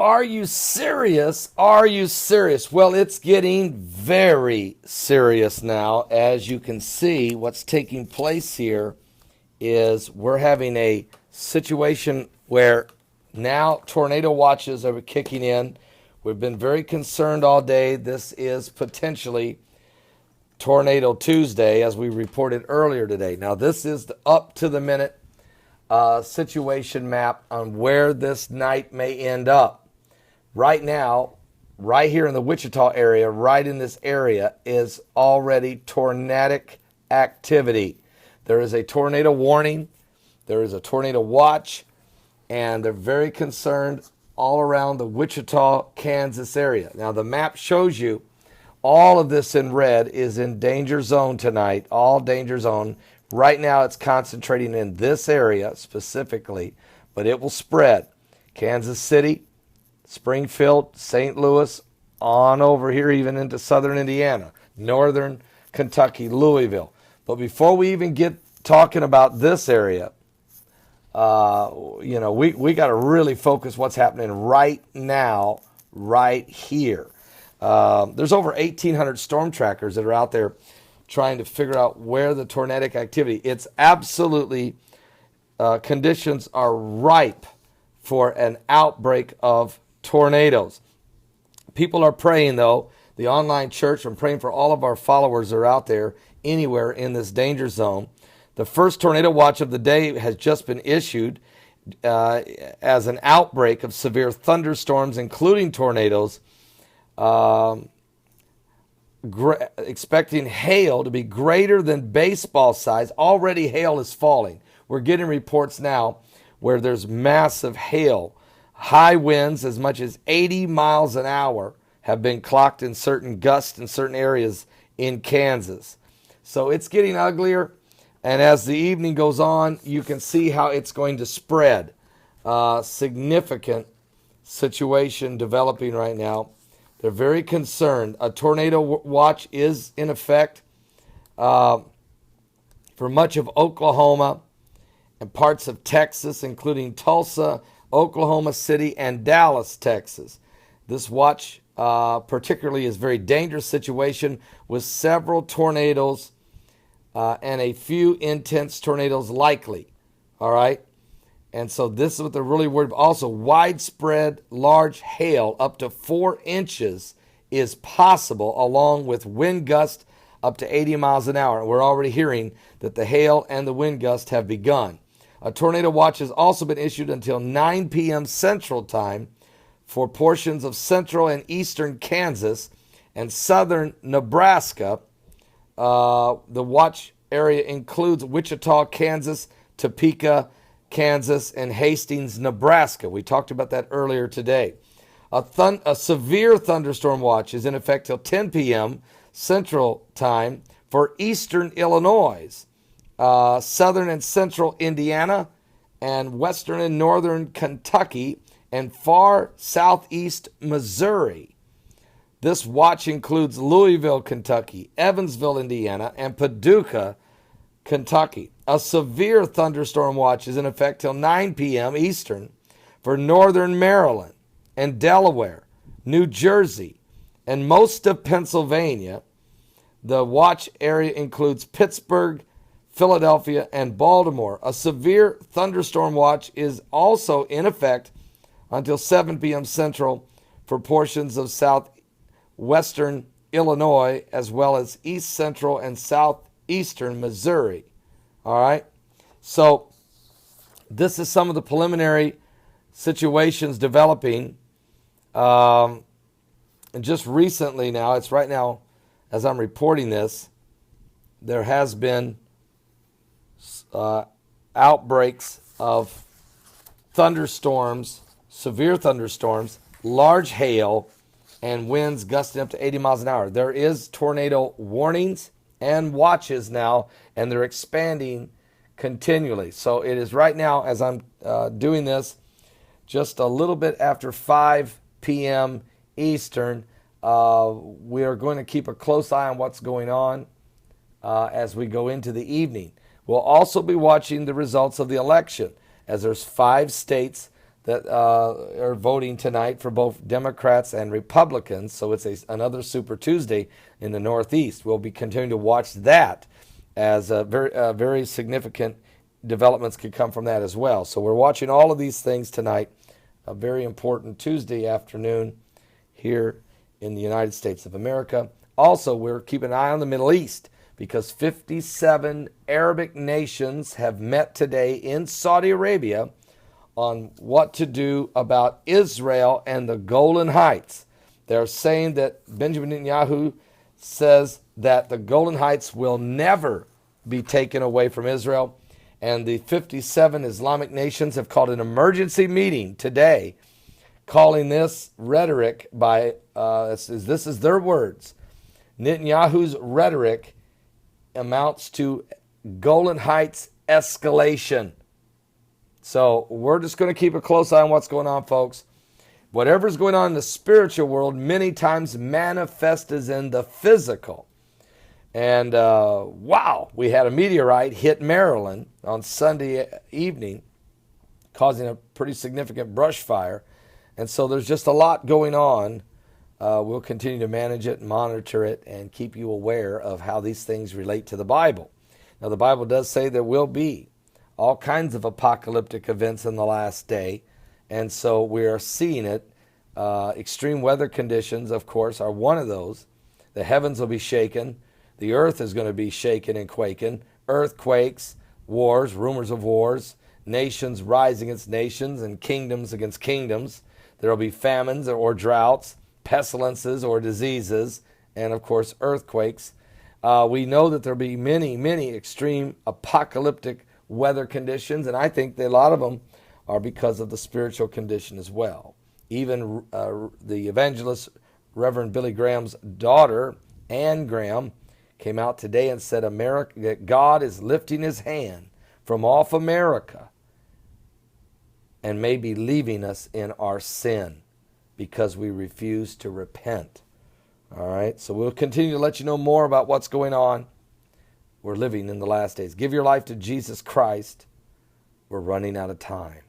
are you serious? Are you serious? Well, it's getting very serious now. As you can see, what's taking place here is we're having a situation where now tornado watches are kicking in. We've been very concerned all day. This is potentially Tornado Tuesday, as we reported earlier today. Now, this is the up-to-the-minute situation map on where this night may end up. Right now, right here in the Wichita area, right in this area, is already tornadic activity. There is a tornado warning. There is a tornado watch. And they're very concerned all around the Wichita, Kansas area. Now, the map shows you all of this in red is in danger zone tonight, all danger zone. Right now, it's concentrating in this area specifically, but it will spread. Kansas City, Springfield, St. Louis, on over here, even into southern Indiana, northern Kentucky, Louisville. But before we even get talking about this area, we got to really focus what's happening right now, right here. There's over 1,800 storm trackers that are out there trying to figure out where the tornadic activity. It's absolutely, conditions are ripe for an outbreak of tornadoes. People are praying, though. The online church, I'm praying for all of our followers that are out there anywhere in this danger zone. The first tornado watch of the day has just been issued as an outbreak of severe thunderstorms, including tornadoes, expecting hail to be greater than baseball size. Already hail is falling. We're getting reports now where there's massive hail. High winds as much as 80 miles an hour have been clocked in certain gusts in certain areas in Kansas. So it's getting uglier. And as the evening goes on, you can see how it's going to spread. Significant situation developing right now. They're very concerned. A tornado watch is in effect for much of Oklahoma and parts of Texas, including Tulsa, Oklahoma City, and Dallas, Texas. This watch particularly is a very dangerous situation with several tornadoes and a few intense tornadoes likely. All right? And so this is what they're really worried about. Also, widespread large hail up to 4 inches is possible, along with wind gusts up to 80 miles an hour. And we're already hearing that the hail and the wind gusts have begun. A tornado watch has also been issued until 9 p.m. Central Time for portions of central and eastern Kansas and southern Nebraska. The watch area includes Wichita, Kansas, Topeka, Kansas, and Hastings, Nebraska. We talked about that earlier today. A severe thunderstorm watch is in effect till 10 p.m. Central Time for eastern Illinois, southern and central Indiana, and western and northern Kentucky, and far southeast Missouri. This watch includes Louisville, Kentucky, Evansville, Indiana, and Paducah, Kentucky. A severe thunderstorm watch is in effect till 9 p.m. Eastern for northern Maryland and Delaware, New Jersey, and most of Pennsylvania. The watch area includes Pittsburgh, Philadelphia, and Baltimore. A severe thunderstorm watch is also in effect until 7 p.m. Central for portions of southwestern Illinois, as well as east central and southeastern Missouri. All right. So this is some of the preliminary situations developing. And just recently now, it's right now as I'm reporting this, there has been outbreaks of thunderstorms, severe thunderstorms, large hail, and winds gusting up to 80 miles an hour. There is tornado warnings and watches now, and they're expanding continually. So it is right now, as I'm doing this, just a little bit after 5 p.m. Eastern. We are going to keep a close eye on what's going on as we go into the evening. We'll also be watching the results of the election, as there's 5 states that are voting tonight for both Democrats and Republicans. So it's another Super Tuesday in the Northeast. We'll be continuing to watch that as very significant developments could come from that as well. So we're watching all of these things tonight. A very important Tuesday afternoon here in the United States of America. Also, we're keeping an eye on the Middle East because 57 Arabic nations have met today in Saudi Arabia on what to do about Israel and the Golan Heights. They're saying that Benjamin Netanyahu says that the Golan Heights will never be taken away from Israel. And the 57 Islamic nations have called an emergency meeting today, calling this rhetoric by, this is their words, Netanyahu's rhetoric amounts to Golan Heights escalation. So we're just going to keep a close eye on what's going on, folks. Whatever's going on in the spiritual world many times manifests as in the physical. And wow, we had a meteorite hit Maryland on Sunday evening, causing a pretty significant brush fire. And so there's just a lot going on. We'll continue to manage it, monitor it, and keep you aware of how these things relate to the Bible. Now, the Bible does say there will be all kinds of apocalyptic events in the last day, and so we are seeing it. Extreme weather conditions, of course, are one of those. The heavens will be shaken. The earth is going to be shaken and quaking. Earthquakes, wars, rumors of wars, nations rise against nations and kingdoms against kingdoms. There will be famines or droughts, pestilences or diseases, and of course earthquakes. We know that there will be many extreme apocalyptic weather conditions, and I think that a lot of them are because of the spiritual condition as well. Even the evangelist Reverend Billy Graham's daughter, Ann Graham, came out today and said that God is lifting his hand from off America and may be leaving us in our sin because we refuse to repent. All right, so we'll continue to let you know more about what's going on. We're living in the last days. Give your life to Jesus Christ. We're running out of time.